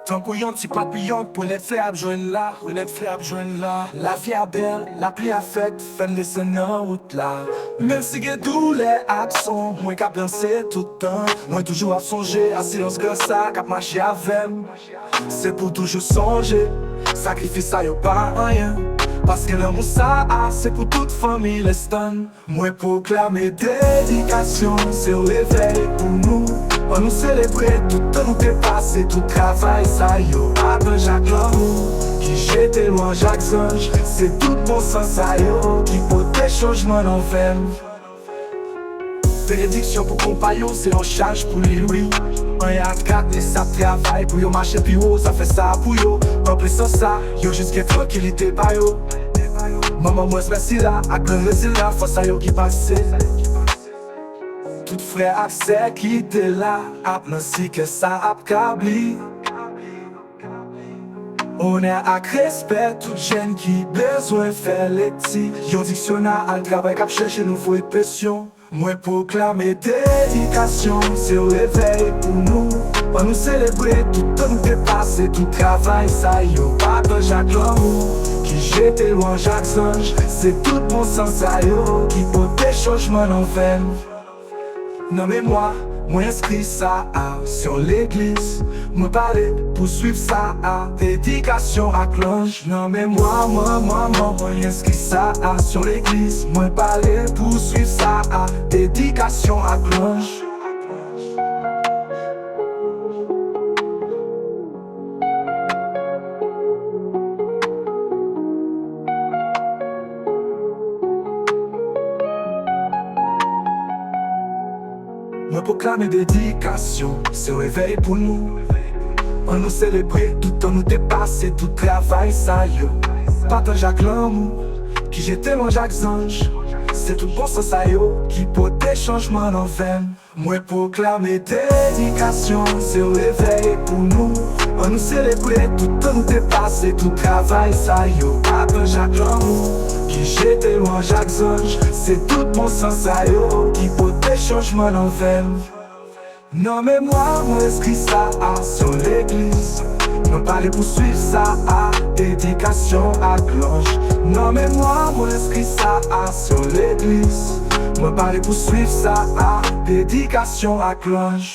Tant qu'on yon ti papillon pour les faire joindre là, pour les faire joindre là. La vie est belle, la pluie a fait, fin de son en route là. Même si que tous les accents, moi qu'à penser tout le temps, moi toujours à songer, à silence que ça, qu'à marcher avec. C'est pour toujours songer, sacrifice ça y'a pas rien. Parce que l'amour ça, c'est pour toute famille les stun. Moi proclamer dédication, c'est au réveil pour nous. On nous célébrer tout le nous dépassé, tout travail ça yo. Attends Jacques l'amour, qui jette loin Jacques Zange. C'est tout bon sens ça yo, qui porte des changements en veine. Bénédiction pour compagnon, c'est en charge pour lui oui. Un y a quatre et ça travaille pour yo marcher plus haut, ça fait ça pour yo. En plus sans ça, yo jusqu'à tranquillité par yo. Maman moi merci là, à grand résilient, faut ça yo qui passe. Tout frère accès qui était là, ap nansi que ça ap kabli. On est à respect, tout jeune qui besoin faire les petits. Yon dictionnaire al travail k'ap chercher nouveau épression. Moi proclamer dédication, c'est au réveil pour nous. On nous célébrer, tout nous dépasser, tout travail ça yo. Papa Jacques l'amour, qui jette loin Jacques Zange. C'est tout bon sens ça yo, qui porte des changements en veine. Non mais moi inscrit ça sur l'église. Moi parler pour suivre ça dédication à cloche. Non mais moi inscrit ça sur l'église. Moi parler pour suivre ça dédication à cloche. Me proclamer dédication, c'est au réveil pour nous. On nous célébrer, tout en nous dépasser, tout travail ça yo. Papa Jacques l'amour, qui jette loin Jacques Zange. C'est tout bon sens ça yo, qui porte des changements en veine. Moi proclamer dédication, c'est au réveil pour nous. On nous célébrer, tout en nous dépasser, tout travail ça yo. Papa Jacques l'amour, qui jette loin Jacques Zange. C'est tout bon sens ça yo, qui porte des changements en veine. Non mais moi inscrit ça sur l'église. Non parler pour suivre ça dédication à cloche. Non mais moi inscrit ça sur l'église. Moi parler pour suivre ça dédication à cloche.